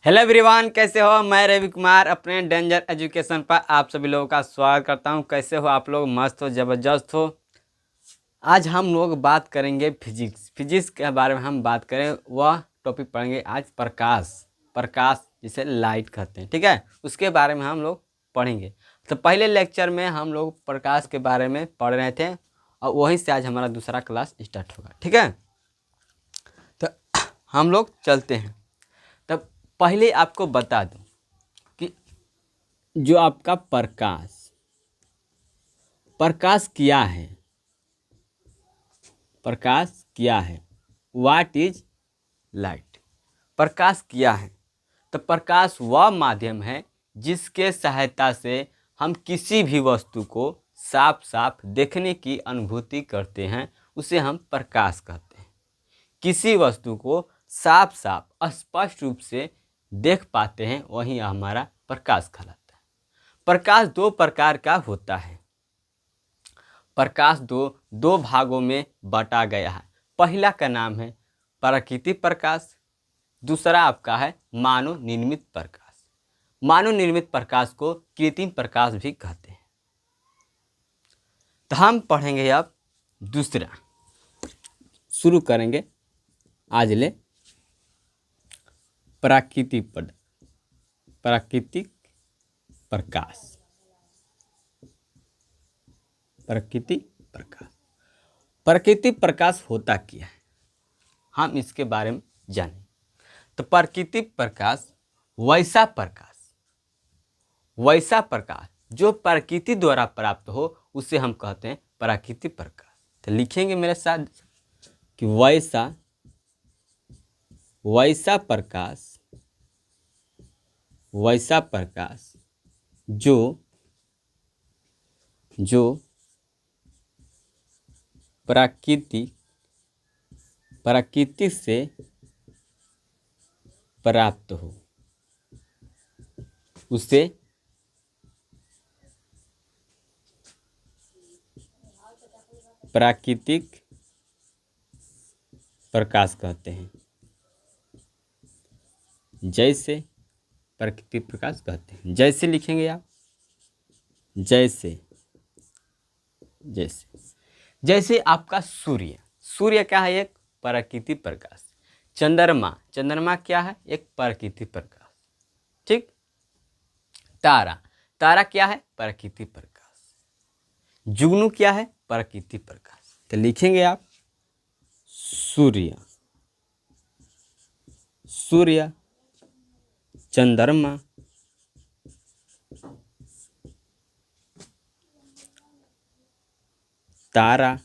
Hello everyone, कैसे हो। मैं रवि कुमार अपने डेंजर एजुकेशन पर आप सभी लोगों का स्वागत करता हूं। कैसे हो आप लोग? मस्त हो, ज़बरदस्त हो। आज हम लोग बात करेंगे फिजिक्स के बारे में। हम बात करें वह टॉपिक पढ़ेंगे आज, प्रकाश। प्रकाश जिसे लाइट कहते हैं, ठीक है, उसके बारे में हम लोग पढ़ेंगे। तो पहले लेक्चर में हम लोग प्रकाश के बारे में पढ़ रहे थे और वहीं से आज हमारा दूसरा क्लास स्टार्ट होगा, ठीक है। तो हम लोग चलते हैं। तब पहले आपको बता दूं कि जो आपका प्रकाश प्रकाश क्या है, प्रकाश क्या है, व्हाट इज लाइट। प्रकाश क्या है? तो प्रकाश वह माध्यम है जिसके सहायता से हम किसी भी वस्तु को साफ साफ देखने की अनुभूति करते हैं, उसे हम प्रकाश कहते हैं। किसी वस्तु को साफ साफ स्पष्ट रूप से देख पाते हैं, वही हमारा प्रकाश कहलाता है। प्रकाश दो प्रकार का होता है। प्रकाश दो भागों में बांटा गया है। पहला का नाम है प्राकृतिक प्रकाश, दूसरा आपका है मानव निर्मित प्रकाश। मानव निर्मित प्रकाश को कृत्रिम प्रकाश भी कहते हैं। तो हम पढ़ेंगे अब दूसरा, शुरू करेंगे आज ले प्राकृतिक प्रकाश। प्राकृतिक प्रकाश, प्राकृतिक प्रकाश होता क्या है, हम इसके बारे में जानें। तो प्राकृतिक प्रकाश वैसा प्रकाश जो प्रकृति द्वारा प्राप्त हो, उसे हम कहते हैं प्राकृतिक प्रकाश। तो लिखेंगे मेरे साथ कि वैसा प्रकाश जो प्रकृति से प्राप्त हो, उसे प्राकृतिक प्रकाश कहते हैं। जैसे प्राकृतिक प्रकाश कहते हैं, जैसे लिखेंगे आप, जैसे आपका सूर्य क्या है? एक प्राकृतिक प्रकाश। चंद्रमा क्या है? एक प्राकृतिक प्रकाश, ठीक। तारा क्या है? प्राकृतिक प्रकाश। जुगनू क्या है? प्राकृतिक प्रकाश। तो लिखेंगे आप सूर्य, चंद्रमा, तारा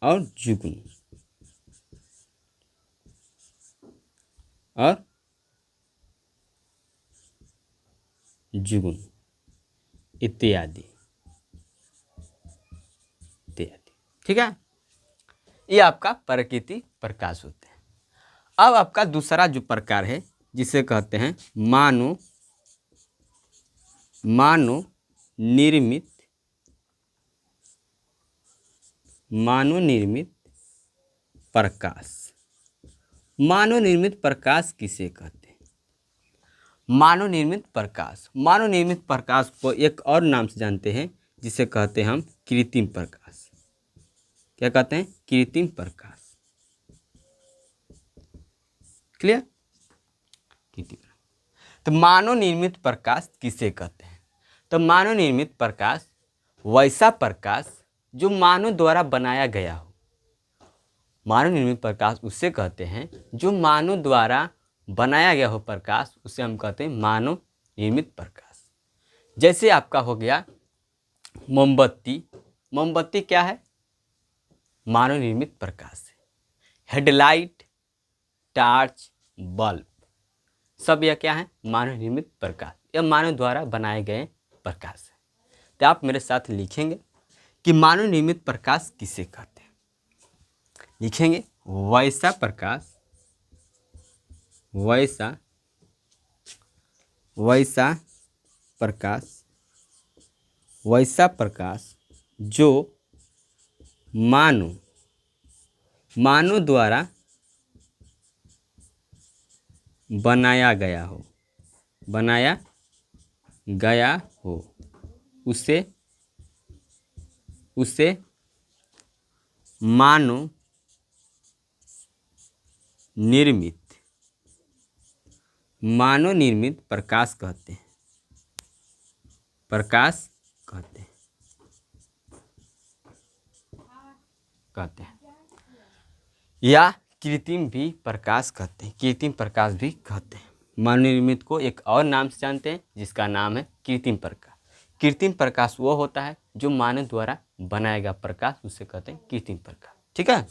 और जुगनू इत्यादि, ठीक है। ये आपका प्राकृतिक प्रकाश होते हैं। अब आपका दूसरा जो प्रकार है, जिसे कहते हैं मानव निर्मित प्रकाश। मानव निर्मित प्रकाश किसे कहते हैं? मानव निर्मित प्रकाश को एक और नाम से जानते हैं, जिसे कहते हैं हम कृत्रिम प्रकाश। क्या कहते हैं? कृत्रिम प्रकाश। क्लियर? तो मानव निर्मित प्रकाश किसे कहते हैं? तो मानव निर्मित प्रकाश वैसा प्रकाश जो मानव द्वारा बनाया गया हो। मानव निर्मित प्रकाश उसे कहते हैं जो मानव द्वारा बनाया गया हो प्रकाश, उसे हम कहते हैं मानव निर्मित प्रकाश। जैसे आपका हो गया मोमबत्ती क्या है? मानव निर्मित प्रकाश है। हेडलाइट, टार्च, बल्ब, सब यह क्या है? मानव निर्मित प्रकाश। यह मानव द्वारा बनाए गए प्रकाश है। तो आप मेरे साथ लिखेंगे कि मानव निर्मित प्रकाश किसे कहते हैं। लिखेंगे वैसा प्रकाश जो मानव द्वारा बनाया गया हो, बनाया गया हो, उसे उसे मानव निर्मित, मानव निर्मित प्रकाश कहते हैं, प्रकाश कहते हैं, कहते हैं या कृत्रिम भी प्रकाश कहते हैं, कृत्रिम प्रकाश भी कहते हैं। मानव निर्मित को एक और नाम से जानते हैं जिसका नाम है कृत्रिम प्रकाश। कृत्रिम प्रकाश वो होता है जो मानव द्वारा बनाया गया प्रकाश, उसे कहते हैं कृत्रिम प्रकाश। ठीक है,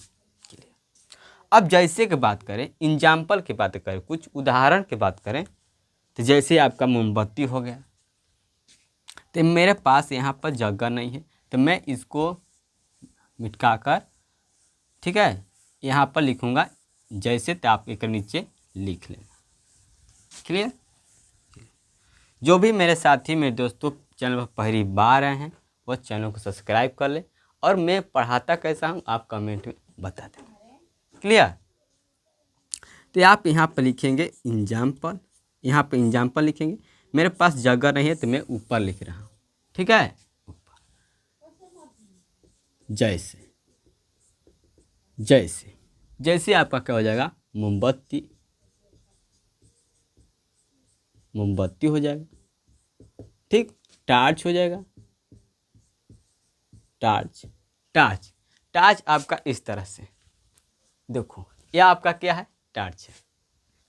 अब जैसे की बात करें, एग्जाम्पल की बात करें, कुछ उदाहरण की बात करें, तो जैसे आपका मोमबत्ती हो गया, तो मेरे पास यहाँ पर जगह नहीं है, तो मैं इसको मिटका कर, ठीक है, यहाँ पर लिखूँगा जैसे, तो आप एक नीचे लिख लेना। क्लियर? जो भी मेरे साथी मेरे दोस्तों चैनल पर पहली बार आए हैं वो चैनल को सब्सक्राइब कर ले, और मैं पढ़ाता कैसा हूँ आप कमेंट में बता दें। क्लियर? तो आप यहाँ पर लिखेंगे एग्जाम्पल, यहाँ पर एग्जाम्पल लिखेंगे। मेरे पास जगह नहीं है तो मैं ऊपर लिख रहा हूँ। ठीक है, ऊपर जैसे, जैसे जैसे आपका क्या हो जाएगा, मोमबत्ती, मोमबत्ती हो जाएगा। ठीक, टार्च हो जाएगा, टार्च, टार्च, टार्च आपका इस तरह से देखो, यह आपका क्या है, टार्च है।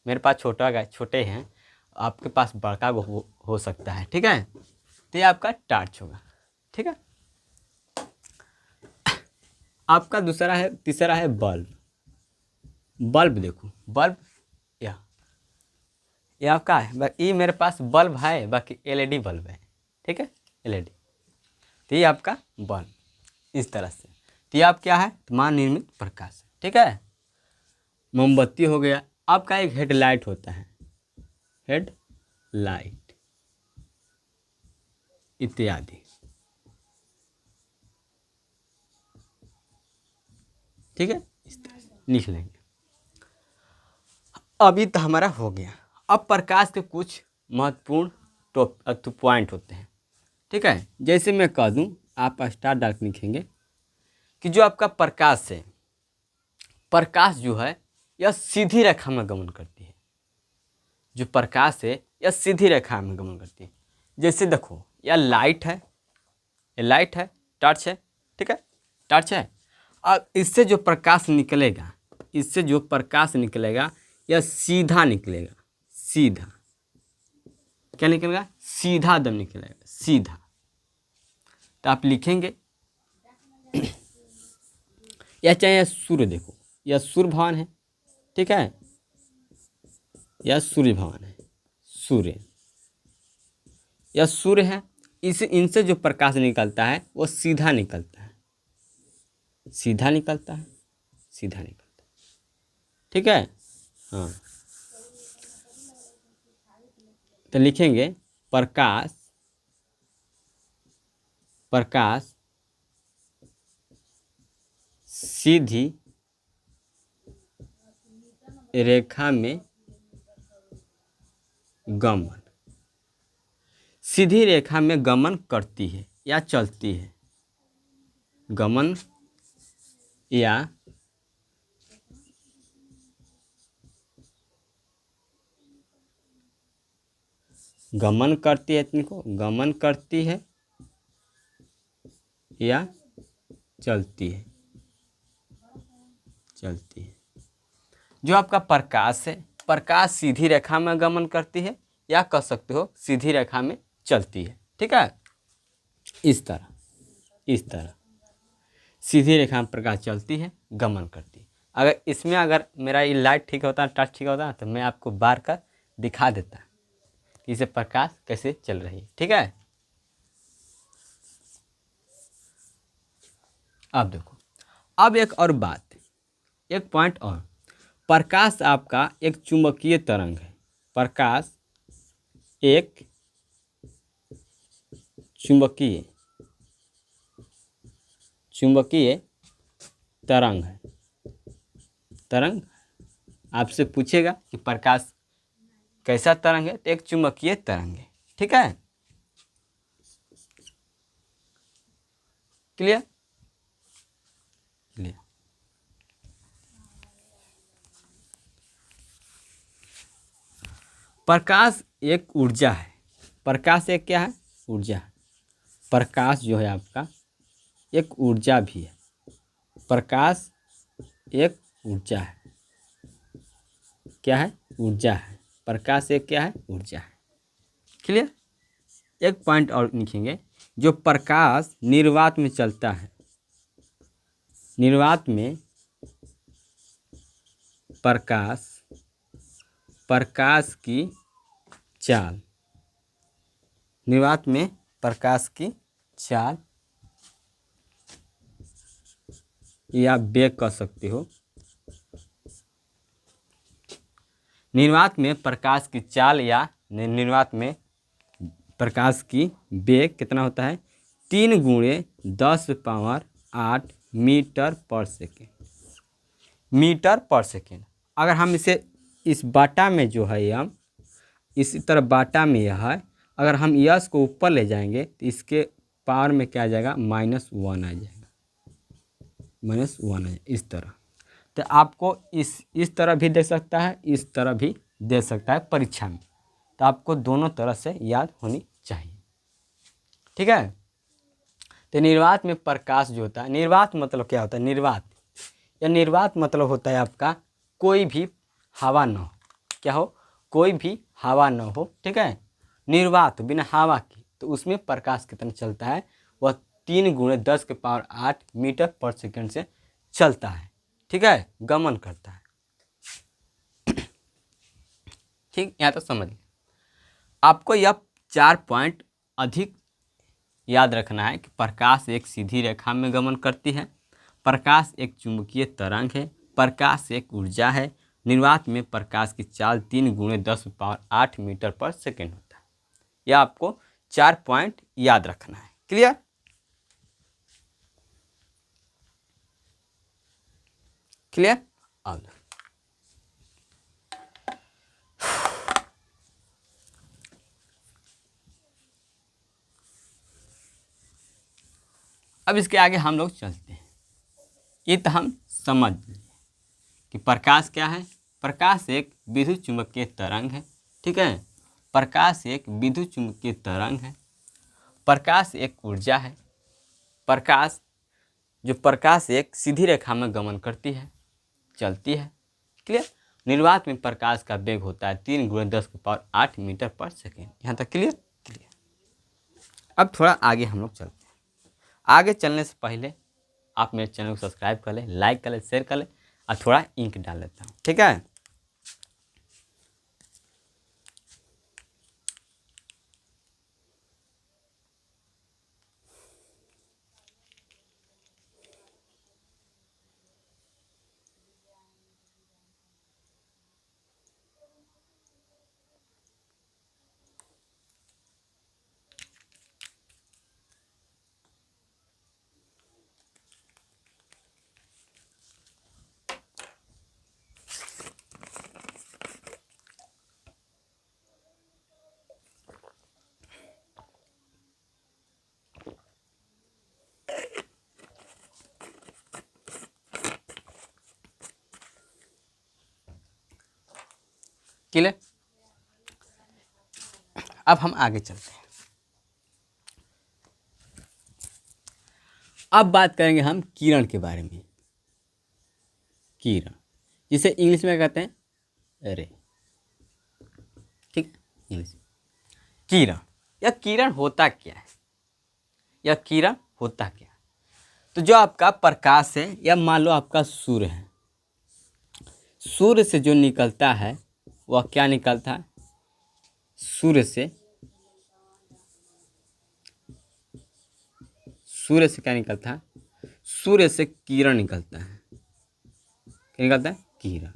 मेरे पास छोटा छोटे हैं, आपके पास बड़का हो सकता है। ठीक है, तो ये आपका टार्च होगा। ठीक है, आपका दूसरा है, तीसरा है बल्ब। बल्ब देखो, बल्ब ये आपका है, ये मेरे पास बल्ब है, बाकी एलईडी बल्ब है। ठीक है, एलईडी, तो ये आपका बल्ब इस तरह से, तो ये आप क्या है, मानव निर्मित प्रकाश। ठीक है, मोमबत्ती हो गया। आपका एक हेडलाइट होता है, हेडलाइट इत्यादि। ठीक है, इस तरह से लिख लेंगे। अभी तो हमारा हो गया। अब प्रकाश के कुछ महत्वपूर्ण पॉइंट होते हैं। ठीक है, जैसे मैं कह दूं, आप स्टार डार्क लिखेंगे कि जो आपका प्रकाश है, प्रकाश जो है यह सीधी रेखा में गमन करती है। जो प्रकाश है यह सीधी रेखा में गमन करती है। जैसे देखो, यह लाइट है, ये लाइट है, टॉर्च है। ठीक है, टॉर्च है। अब इससे जो प्रकाश निकलेगा, इससे जो प्रकाश निकलेगा यह सीधा निकलेगा, सीधा। क्या निकलेगा, सीधा दम निकलेगा, सीधा। तो आप लिखेंगे या चाहे सूर्य, देखो यह सूर्य भवन है। ठीक है, यह सूर्य भवन है, सूर्य, यह सूर्य है। इस इनसे जो प्रकाश निकलता है वो सीधा निकलता है, सीधा निकलता है, सीधा निकलता है। ठीक है, हाँ, तो लिखेंगे प्रकाश, प्रकाश सीधी रेखा में गमन, सीधी रेखा में गमन करती है या चलती है, गमन या गमन करती है, इनको गमन करती है या चलती है, चलती है। जो आपका प्रकाश है, प्रकाश सीधी रेखा में गमन करती है या कह सकते हो सीधी रेखा में चलती है। ठीक है, इस तरह, इस तरह सीधी रेखा में प्रकाश चलती है, गमन करती है। अगर इसमें अगर मेरा ये लाइट ठीक होता, टच ठीक होता, तो मैं आपको बार कर दिखा देता कि इसे प्रकाश कैसे चल रही है। ठीक है, अब देखो, अब एक और बात, एक पॉइंट और, प्रकाश आपका एक चुंबकीय तरंग है। प्रकाश एक चुंबकीय, चुंबकीय तरंग है। तरंग आपसे पूछेगा कि प्रकाश कैसा तरंग है? तो एक चुंबकीय तरंग है। ठीक है, क्लियर? क्लियर। प्रकाश एक ऊर्जा है। प्रकाश एक क्या है? ऊर्जा है। प्रकाश जो है आपका एक ऊर्जा भी है। प्रकाश एक ऊर्जा है। क्या है? ऊर्जा है। प्रकाश एक क्या है? ऊर्जा है। क्लियर? एक पॉइंट और लिखेंगे, जो प्रकाश निर्वात में चलता है, निर्वात में प्रकाश, प्रकाश की चाल, निर्वात में प्रकाश की चाल या वेग कह सकते हो। निर्वात में प्रकाश की चाल या निर्वात में प्रकाश की वेग कितना होता है? 3×10⁸ मीटर पर सेकेंड। मीटर पर सेकेंड। अगर हम इसे इस बाटा में जो है, हम इसी तरह बाटा में यह है, अगर हम यस को ऊपर ले जाएंगे तो इसके पावर में क्या आ जाएगा? -1 आ जाएगा। -1 आ जाएगा इस तरह। तो आपको इस तरह भी दे सकता है, इस तरह भी दे सकता है परीक्षा में। तो आपको दोनों तरह से याद होनी चाहिए। ठीक है। तो निर्वात में प्रकाश जो होता है, निर्वात मतलब क्या होता है? निर्वात या निर्वात मतलब होता है आपका कोई भी हवा न हो। क्या हो? कोई भी हवा न हो। ठीक है, निर्वात बिना हवा के, तो उसमें प्रकाश कितना चलता है? वह 3×10⁸ मीटर पर सेकेंड से चलता है। ठीक है, गमन करता है। ठीक, यहाँ तो समझ लिया। आपको यह 4 पॉइंट अधिक याद रखना है कि प्रकाश एक सीधी रेखा में गमन करती है, प्रकाश एक चुंबकीय तरंग है, प्रकाश एक ऊर्जा है, निर्वात में प्रकाश की चाल 3×10⁸ मीटर पर सेकेंड होता है। यह आपको 4 पॉइंट याद रखना है। क्लियर? क्लियर? अब इसके आगे हम लोग चलते हैं। ये तो हम समझ लिए कि प्रकाश क्या है। प्रकाश एक विद्युत चुंबकीय तरंग है। ठीक है, प्रकाश एक विद्युत चुंबकीय तरंग है। प्रकाश एक ऊर्जा है। प्रकाश एक सीधी रेखा में गमन करती है, चलती है। क्लियर? निर्वात में प्रकाश का वेग होता है 3×10⁸ मीटर पर सेकेंड। यहाँ तक क्लियर? क्लियर। अब थोड़ा आगे हम लोग चलते हैं। आगे चलने से पहले आप मेरे चैनल को सब्सक्राइब कर लें, लाइक कर लें, शेयर कर लें, और थोड़ा इंक डाल लेता हूँ। ठीक है। क्लियर? अब हम आगे चलते हैं। अब बात करेंगे हम किरण के बारे में। किरण, जिसे इंग्लिश में कहते हैं रे। ठीक है, इंग्लिश में किरण। यह किरण होता क्या है? यह किरण होता क्या है? तो जो आपका प्रकाश है, या मान लो आपका सूर्य है, सूर्य से जो निकलता है वह क्या निकलता है? सूर्य से क्या निकलता है? सूर्य से किरण निकलता है। क्या निकलता है? किरण।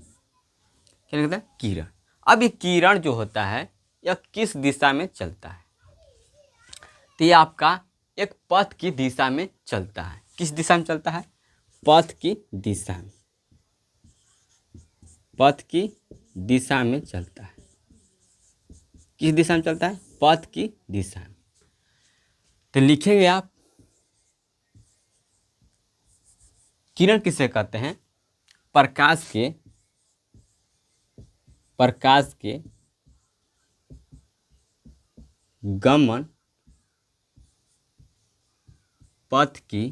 क्या निकलता है? किरण। अब ये किरण जो होता है यह किस दिशा में चलता है? तो ये आपका एक पथ की दिशा में चलता है। किस दिशा में चलता है? पथ की दिशा में। पथ की दिशा में चलता है। किस दिशा में चलता है? पथ की दिशा में। तो लिखेंगे आप, किरण किसे कहते हैं? प्रकाश के गमन पथ की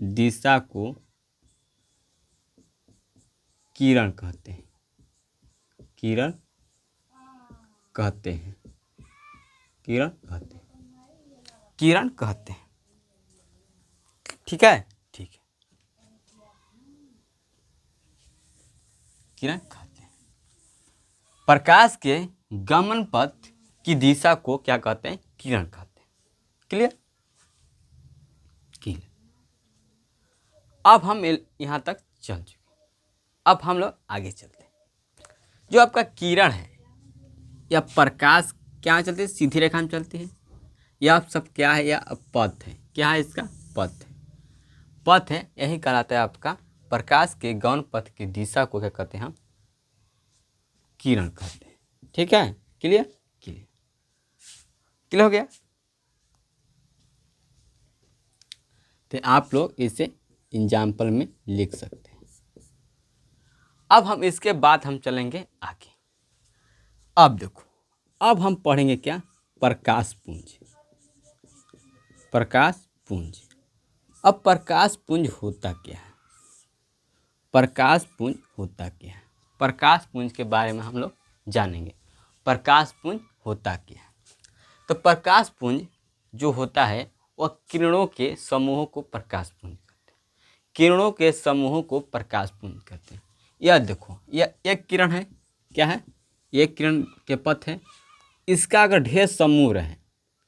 दिशा को किरण कहते हैं। किरण कहते हैं। किरण कहते हैं। किरण कहते हैं। ठीक है, ठीक है। किरण कहते हैं। प्रकाश के गमन पथ की दिशा को क्या कहते हैं? किरण कहते हैं। क्लियर? क्लियर। अब हम यहाँ तक चल चुके। अब हम लोग आगे चलते हैं। जो आपका किरण है या प्रकाश क्या चलती है? सीधी रेखा में चलती है। यह आप सब क्या है? या पथ है। क्या है इसका? पथ है। पथ है, यही कहलाता है आपका प्रकाश के गमन पथ की दिशा को क्या कहते हैं? हम किरण कहते हैं। ठीक है, क्लियर? क्लियर, क्लियर हो गया? तो आप लोग इसे एग्जाम्पल में लिख सकते हैं। अब हम इसके बाद हम चलेंगे आगे। अब देखो, अब हम पढ़ेंगे क्या? प्रकाश पुंज। प्रकाश पुंज। अब प्रकाश पुंज होता क्या है? प्रकाश पुंज होता क्या है? प्रकाश पुंज के बारे में हम लोग जानेंगे। प्रकाश पुंज होता क्या है? तो प्रकाश पुंज जो होता है वह किरणों के समूहों को प्रकाश पुंज कहते हैं। किरणों के समूहों को प्रकाश पुंज कहते हैं। यह देखो, यह एक किरण है। क्या है? एक किरण के पथ है। इसका अगर ढेर समूह रहे,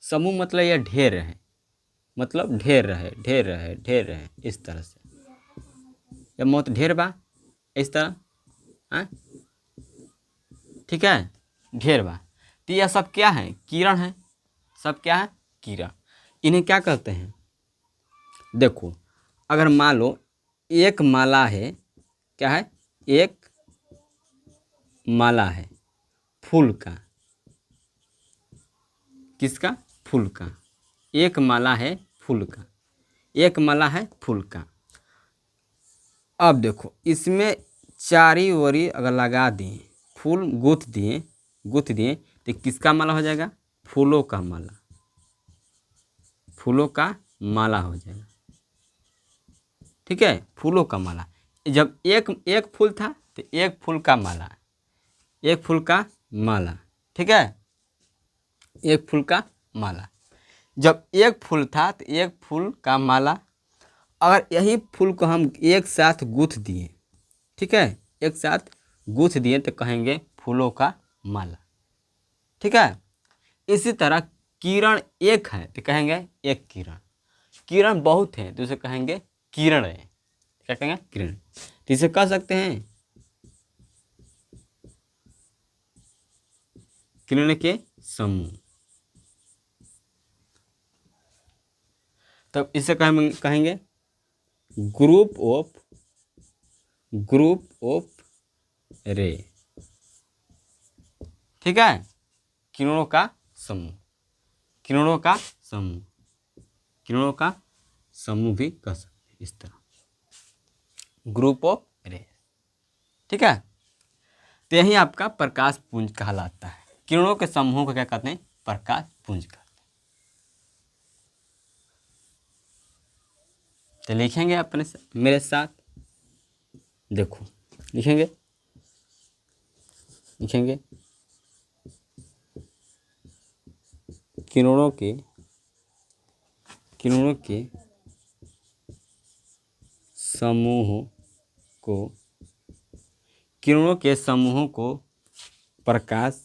समूह मतलब यह ढेर है, मतलब ढेर रहे, ढेर रहे, ढेर रहे, इस तरह से। यह मौत ढेर बा, इस तरह है। ठीक है, ढेर बा। तो यह सब क्या है? किरण है। सब क्या है? किरण। इन्हें क्या कहते हैं? देखो, अगर मान लो एक माला है। क्या है? एक माला है फूल का। किसका? फूल का। एक माला है फूल का। एक माला है फूल का। अब देखो, इसमें चारी ओरी अगर लगा दिए, फूल गूंथ दिए तो किसका माला हो जाएगा? फूलों का माला। फूलों का माला हो जाएगा। ठीक है, फूलों का माला। जब एक एक फूल था तो एक फूल का माला, एक फूल का माला। ठीक है, एक फूल का माला। जब एक फूल था तो एक फूल का माला। अगर यही फूल को हम एक साथ गूंथ दिए, ठीक है, एक साथ गूंथ दिए तो कहेंगे फूलों का माला। ठीक है, इसी तरह किरण एक है तो कहेंगे एक किरण। किरण बहुत है तो उसे कहेंगे किरण है। क्या कहेंगे? किरण। तो इसे कह सकते हैं किरण के समूह। तब इसे कहेंगे ग्रुप ऑफ रे। ठीक है, किरणों का समूह। किरणों का समूह। किरणों का समूह भी कह सकते हैं इस तरह, ग्रुप ऑफ रे। ठीक है, तो यही आपका प्रकाश पुंज कहलाता है। किरणों के समूह को क्या कहते हैं? प्रकाश पुंज कहते हैं। तो लिखेंगे अपने मेरे साथ। देखो, लिखेंगे किरणों के समूहों को प्रकाश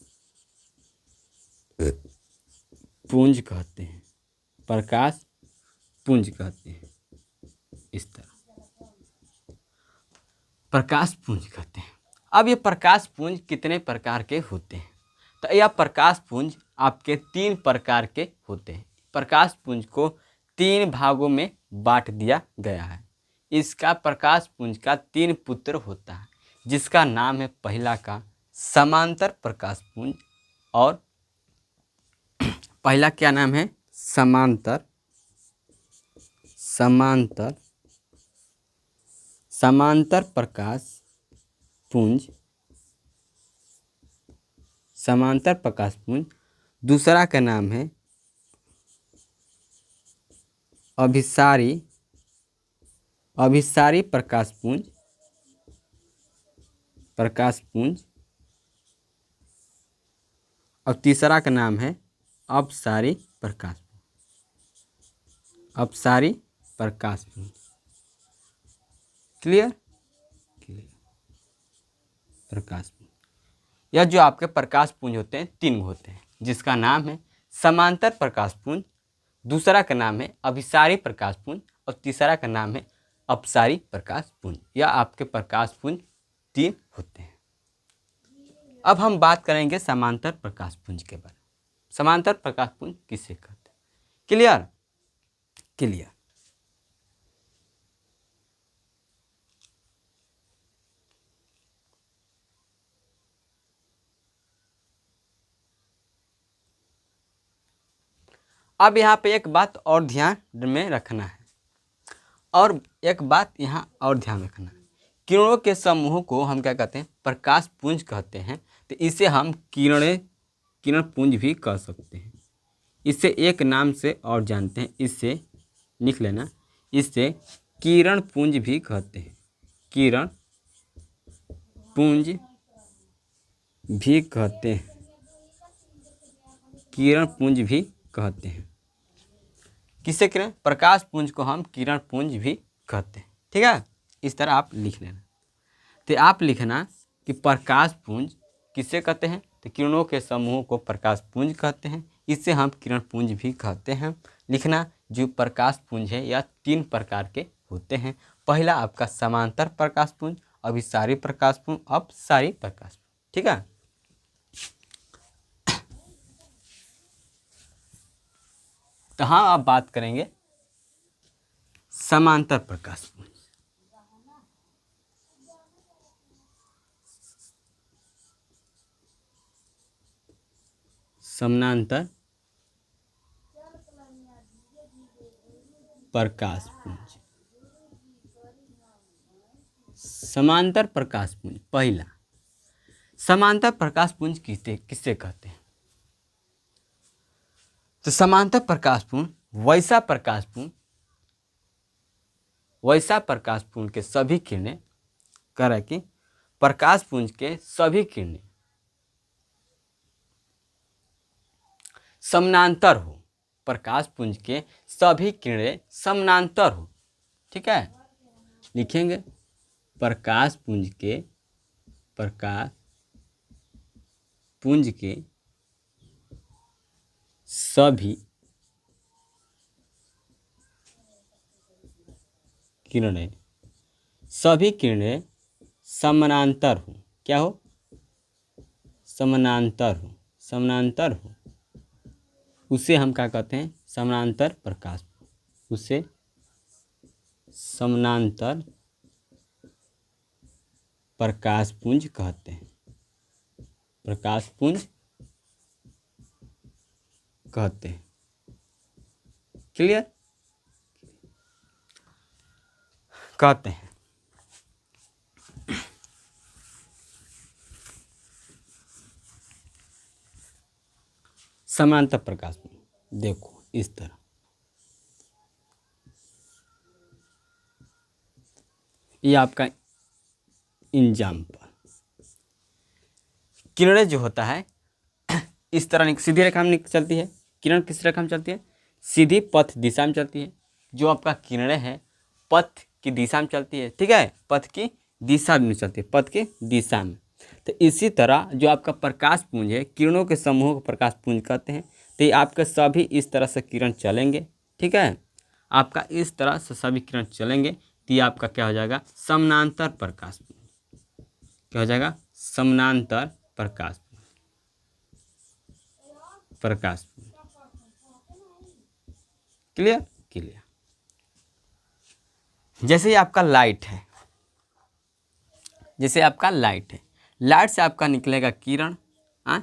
पुंज कहते हैं। प्रकाश पुंज कहते हैं। इस तरह प्रकाश पुंज कहते हैं। अब ये प्रकाश पुंज कितने प्रकार के होते हैं? तो यह प्रकाश पुंज आपके 3 प्रकार के होते हैं। प्रकाश पुंज को 3 भागों में बांट दिया गया है। इसका प्रकाश पुंज का 3 पुत्र होता है, जिसका नाम है पहला का समांतर प्रकाश पुंज और पहला क्या नाम है? समांतर समांतर समांतर प्रकाश पुंज, समांतर प्रकाश पुंज। दूसरा का नाम है अभिसारी अभिसारी प्रकाश पुंज, प्रकाश पुंज। और तीसरा का नाम है अपसारी प्रकाश पुंज, अपसारी प्रकाश पुंज। क्लियर? क्लियर। प्रकाश पुंज, यह जो आपके प्रकाश पुंज होते हैं 3 होते हैं, जिसका नाम है समांतर प्रकाश पुंज, दूसरा का नाम है अभिसारी प्रकाश पुंज और तीसरा का नाम है अपसारी प्रकाश पुंज। यह आपके प्रकाश पुंज 3 होते हैं। अब हम बात करेंगे समांतर प्रकाश पुंज के बारे में। समांतर प्रकाश पुंज किसे कहते हैं? क्लियर? क्लियर। अब यहाँ पे एक बात और ध्यान में रखना है, और एक बात यहाँ और ध्यान रखना है। किरणों के समूह को हम क्या कहते हैं? प्रकाश पुंज कहते हैं। तो इसे हम किरण पुंज भी कह सकते हैं। इसे एक नाम से और जानते हैं, इससे लिख लेना, इसे किरण पुंज भी कहते हैं। किरण पुंज भी कहते हैं, किरण पुंज भी कहते हैं। किसे किरण? प्रकाश पुंज को हम किरण पुंज भी कहते हैं। ठीक है, इस तरह आप लिख लेना। तो आप लिखना कि प्रकाश पुंज किसे कहते हैं? तो किरणों के समूह को प्रकाश पुंज कहते हैं, इससे हम किरण पुंज भी कहते हैं। लिखना, जो प्रकाश पुंज है यह 3 प्रकार के होते हैं। पहला आपका समांतर प्रकाश पुंज, अभिसारी प्रकाश पुंज, अपसारी प्रकाश पुंज। ठीक है। तो हाँ, अब बात करेंगे समांतर प्रकाश पुंज। समानांतर प्रकाश पुंज, समांतर प्रकाश पुंज। पहला समांतर प्रकाश पुंज किसे कहते हैं? तो समांतर प्रकाश पुंज वैसा प्रकाश पुंज के सभी किरणें करें कि प्रकाश पुंज के सभी किरणें समानांतर हो, प्रकाश पुंज के सभी किरणें समानांतर हो। ठीक है, लिखेंगे प्रकाश पुंज के सभी किरणें समानांतर हो। क्या हो? समानांतर हो। उसे हम क्या कहते हैं? समानांतर प्रकाश। उसे समानांतर प्रकाश पुंज कहते हैं, प्रकाश पुंज कहते हैं। क्लियर? कहते हैं। समांतर प्रकाश पुंज देखो इस तरह, ये आपका एग्जाम्पल। किरणें जो होता है इस तरह सीधी रेखा में चलती है। किरण किस रेखा में चलती है? सीधी पथ दिशा में चलती है। जो आपका किरणें है पथ की दिशा में चलती है। ठीक है, पथ की दिशा में चलती है, पथ की दिशा में। तो इसी तरह जो आपका प्रकाश पुंज है, किरणों के समूह को प्रकाश पुंज कहते हैं। तो ये आपके सभी इस तरह से किरण चलेंगे। ठीक है, आपका इस तरह से सभी किरण चलेंगे तो ये आपका क्या हो जाएगा? समानांतर प्रकाश पुंज। क्या हो जाएगा? समानांतर प्रकाश पुंज। क्लियर? क्लियर। जैसे आपका लाइट है, लाइट से आपका निकलेगा किरण। हाँ,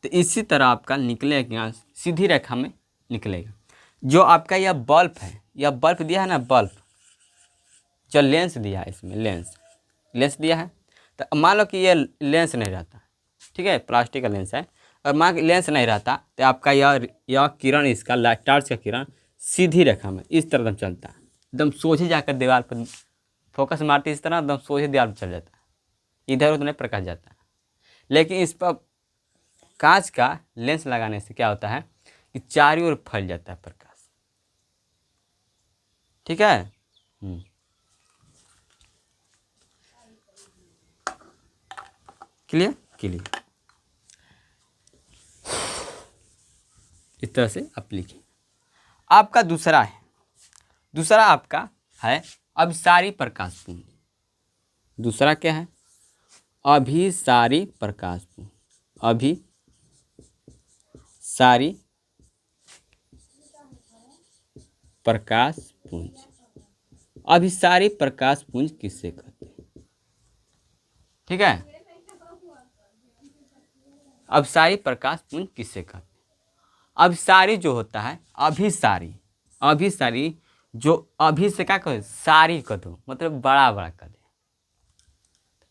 तो इसी तरह आपका निकलेगा, सीधी रेखा में निकलेगा। जो आपका यह बल्ब है, यह बल्ब दिया है ना, बल्ब जो लेंस दिया है, इसमें लेंस दिया है। तो मान लो कि ये लेंस नहीं रहता, ठीक है, प्लास्टिक का लेंस है, और मान के लेंस नहीं रहता तो आपका यह किरण, इसका लाइट टॉर्च का किरण सीधी रेखा में इस तरह चलता है, एकदम सोझे जाकर दीवार पर फोकस मारती इस तरह, एकदम सोझे दीवार पर चल जाता है, इधर उधर नहीं प्रकाश जाता है। लेकिन इस पर कांच का लेंस लगाने से क्या होता है कि चारों ओर फैल जाता है प्रकाश। ठीक है। Clear clear. इस तरह से आप लिखिए। आपका दूसरा आपका है अभिसारी प्रकाश पुंज। दूसरा क्या है? अभिसारी प्रकाश पुंज। अभिसारी प्रकाश पुंज। अभिसारी प्रकाश पुंज किससे कहते हैं? ठीक है, अभिसारी प्रकाश पुंज किससे कहते हैं? अभिसारी जो होता है, अभिसारी जो अभी से क्या कहे, सारी कर दो, मतलब बड़ा बड़ा कर दे।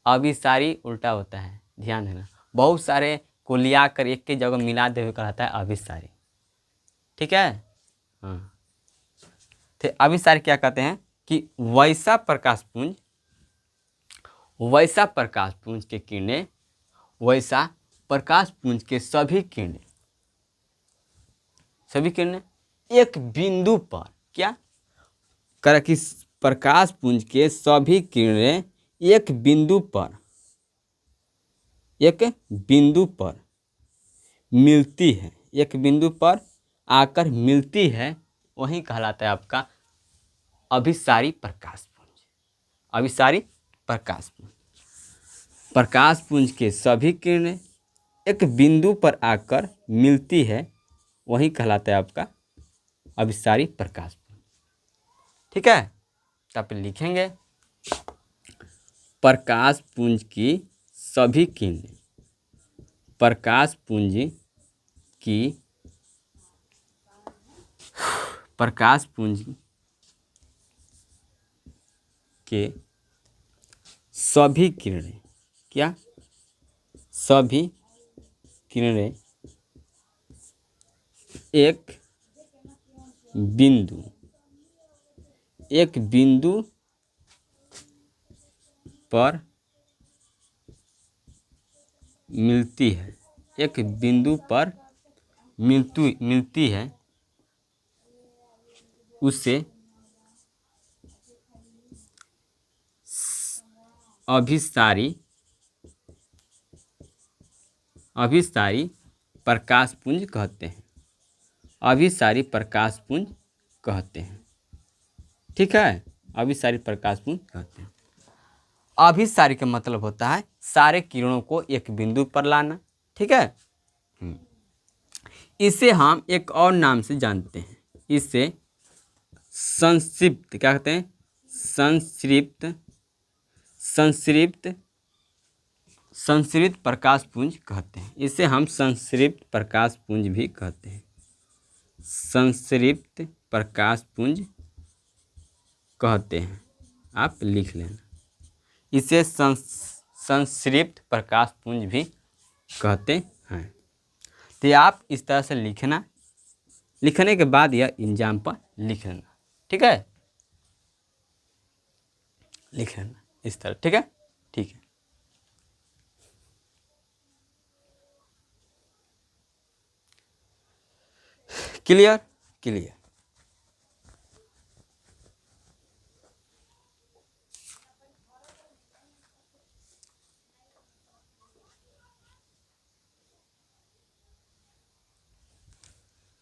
अभिसारी उल्टा होता है, ध्यान देना। बहुत सारे को लिया कर एक की जगह मिला दे हुए कहता है अभिसारी। ठीक है। हाँ, तो अभिसारी क्या कहते हैं कि वैसा प्रकाश पुंज के किरणें, वैसा प्रकाश पुंज के सभी किरणें एक बिंदु पर, क्या कर कि प्रकाश पुंज के सभी किरणें एक बिंदु पर मिलती है, एक बिंदु पर आकर मिलती है, वही कहलाता है आपका अभिसारी प्रकाश पुंज। अभिसारी प्रकाश पुंज, प्रकाश पुंज के सभी किरणें एक बिंदु पर आकर मिलती है, वही कहलाता है आपका अभिसारी प्रकाश पुंज। ठीक है, तो आप लिखेंगे प्रकाश पुंज की सभी किरणें, प्रकाश पुंज के सभी किरणें, क्या सभी किरणें एक बिंदु पर मिलती है, एक बिंदु पर मिलती है, उसे अभिसारी प्रकाश पुंज कहते हैं। अभिसारी प्रकाश पुंज कहते हैं। ठीक है, अभिसारी प्रकाश पुंज कहते हैं। अभिसारी का मतलब होता है सारे किरणों को एक बिंदु पर लाना। ठीक है, इसे हम एक और नाम से जानते हैं, इसे संक्षिप्त क्या कहते हैं? संश्रित प्रकाश पुंज कहते हैं। इसे हम संश्रित प्रकाश पुंज भी कहते हैं। संश्रित प्रकाश पुंज कहते हैं, आप लिख लेना। इसे संश्रित प्रकाश पुंज भी कहते हैं। तो आप इस तरह से लिखना, लिखने के बाद यह एग्जाम पर लिख लेना। ठीक है, लिख लेना इस तरह। ठीक है, ठीक है। Clear clear.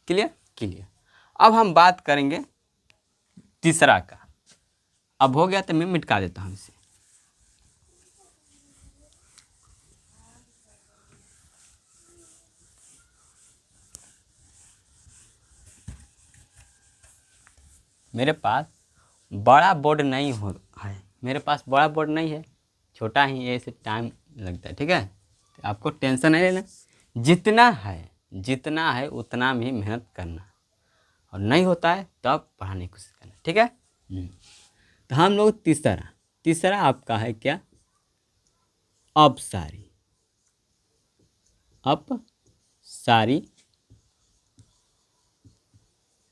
Clear clear. अब हम बात करेंगे तीसरा का। अब हो गया तो मैं मिटका देता हूं इसे। मेरे पास बड़ा बोर्ड नहीं है, मेरे पास बड़ा बोर्ड नहीं है, छोटा ही है, इसे टाइम लगता है। ठीक है, तो आपको टेंशन नहीं लेना, जितना है उतना में ही मेहनत करना, और नहीं होता है तो आप पढ़ाने की कोशिश करना। ठीक है। तो हम लोग तीसरा आपका है क्या, अपसारी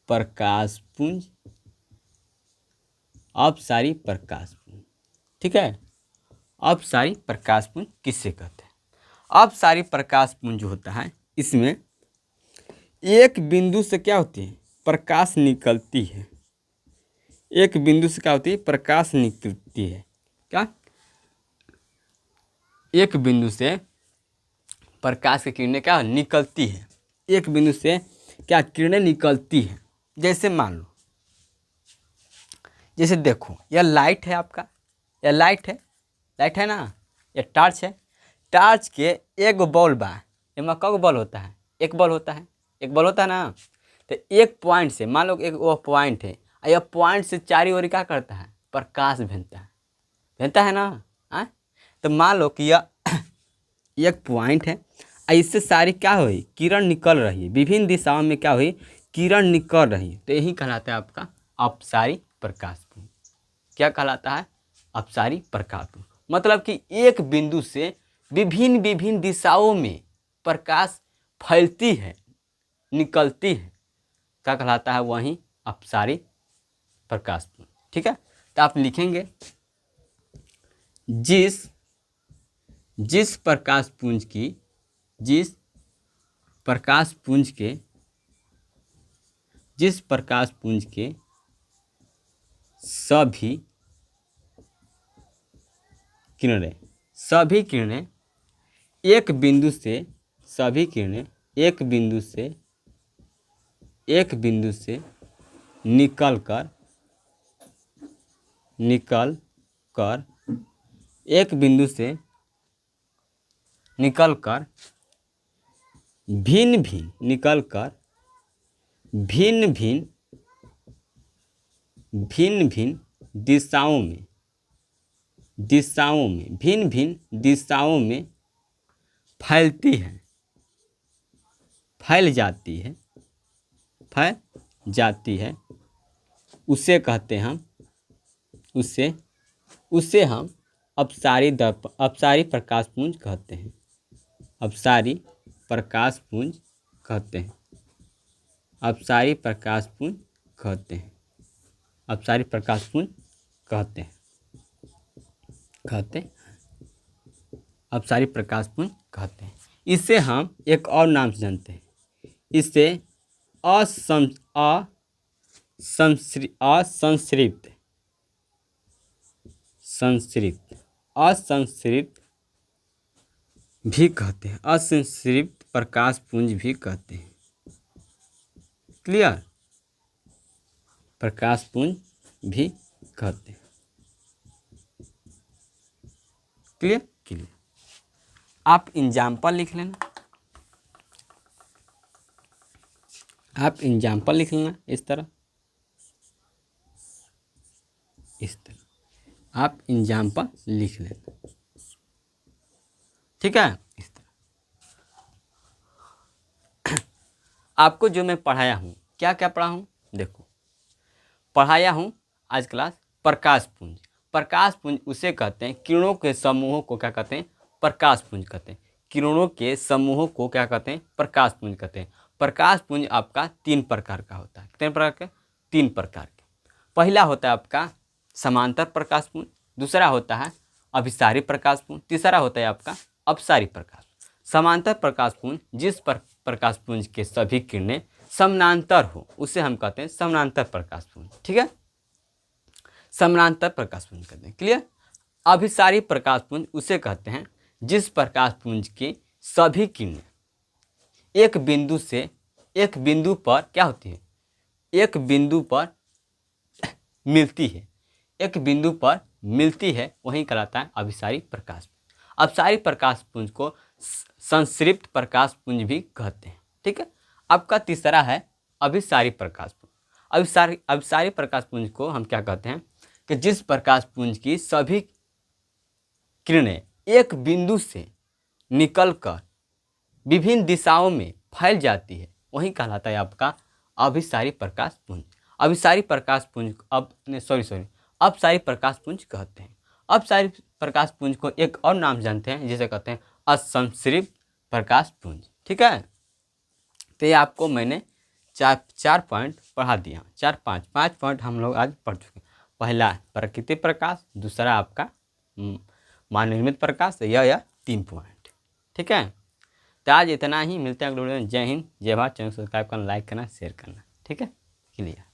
प्रकाशपुंज, अपसारी प्रकाशपुंज। ठीक है, अपसारी प्रकाशपुंज किससे कहते हैं? अपसारी प्रकाशपुंज जो होता है, इसमें एक बिंदु से क्या होती है, प्रकाश निकलती है। एक बिंदु से क्या होती है, प्रकाश निकलती है। क्या, एक बिंदु से प्रकाश की किरणें क्या निकलती है, एक बिंदु से क्या किरणें निकलती है। जैसे मान लो, जैसे देखो यह लाइट है आपका, यह लाइट है ना, यह टार्च है। टार्च के एक बॉल बा, इसमें कब बॉल होता है, एक बॉल होता है ना। तो एक पॉइंट से मान लो एक वो पॉइंट है, और यह पॉइंट से चारी ओर क्या करता है, प्रकाश भेजता है ना। तो मान लो कि यह एक पॉइंट है, इससे सारी क्या हुई, किरण निकल रही है, विभिन्न दिशाओं में क्या हुई, किरण निकल रही है। तो यही कहलाता है आपका अपसारी प्रकाशपुंज। क्या कहलाता है, अपसारी प्रकाशपुंज। मतलब कि एक बिंदु से विभिन्न दिशाओं में प्रकाश फैलती है, निकलती है, क्या कहलाता है, वही अपसारी प्रकाशपुंज। ठीक है, तो आप लिखेंगे जिस प्रकाशपुंज के सभी किरणें एक बिंदु से निकल कर भिन्न दिशाओं में फैल जाती है, उसे कहते हैं उसे हम अपसारी प्रकाशपुंज कहते हैं। अपसारी प्रकाशपुंज कहते हैं। अपसारी प्रकाशपुंज कहते हैं। अपसारी प्रकाशपुंज कहते हैं। इसे हम एक और नाम से जानते हैं, इसे असंश्रित भी कहते हैं। असंश्रित प्रकाशपुंज भी कहते हैं। क्लियर, प्रकाशपुंज भी कहते हैं। क्लियर। आप एग्जाम्पल लिख लेना, इस तरह आप एग्जाम्पल लिख लेना। ठीक है, इस तरह आपको जो मैं पढ़ाया हूँ, क्या क्या पढ़ा हूँ, देखो पढ़ाया हूँ आज क्लास प्रकाशपुंज। प्रकाशपुंज उसे कहते हैं, किरणों के समूहों को क्या कहते हैं, प्रकाशपुंज कहते हैं। किरणों के समूहों को क्या कहते हैं, प्रकाशपुंज कहते हैं। प्रकाशपुंज आपका 3 प्रकार का होता है। कितने प्रकार के, 3 प्रकार के। पहला होता है आपका समांतर प्रकाशपुंज, दूसरा होता है अभिसारी प्रकाशपुंज, तीसरा होता है आपका अपसारी प्रकाशपुंज। समांतर प्रकाशपुंज जिस प्रकाशपुंज के सभी किरणें समानांतर हो, उसे हम कहते हैं समानांतर प्रकाशपुंज। ठीक है, समानांतर प्रकाशपुंज कहते हैं। क्लियर। अभिसारी प्रकाशपुंज उसे कहते हैं जिस प्रकाशपुंज की सभी किरणें एक बिंदु पर क्या होती है, एक बिंदु पर मिलती है, वही कहलाता है अभिसारी प्रकाशपुंज। अपसारी प्रकाशपुंज को संश्रिप्त प्रकाशपुंज भी कहते हैं। ठीक है, आपका तीसरा है अभिसारी प्रकाशपुंज। अभिसारी प्रकाशपुंज को हम क्या कहते हैं कि जिस प्रकाशपुंज की सभी किरणें एक बिंदु से निकलकर विभिन्न दिशाओं में फैल जाती है, वही कहलाता है आपका अभिसारी प्रकाश पुंज। अभिसारी प्रकाश पुंज अपसारी प्रकाश पुंज कहते हैं। अपसारी प्रकाश पुंज को एक और नाम जानते हैं जिसे कहते हैं असंश्रित प्रकाश पुंज। ठीक है, तो ये आपको मैंने चार पॉइंट पढ़ा दिया, पाँच पॉइंट हम लोग आज पढ़ चुके हैं। पहला प्राकृतिक प्रकाश, दूसरा आपका मानव निर्मित प्रकाश, यह 3 पॉइंट। ठीक है, तो आज इतना ही, मिलते हैं अगले वीडियो में। जय हिंद, जय भारत। चैनल सब्सक्राइब करना, लाइक करना, शेयर करना। ठीक है, क्लियर।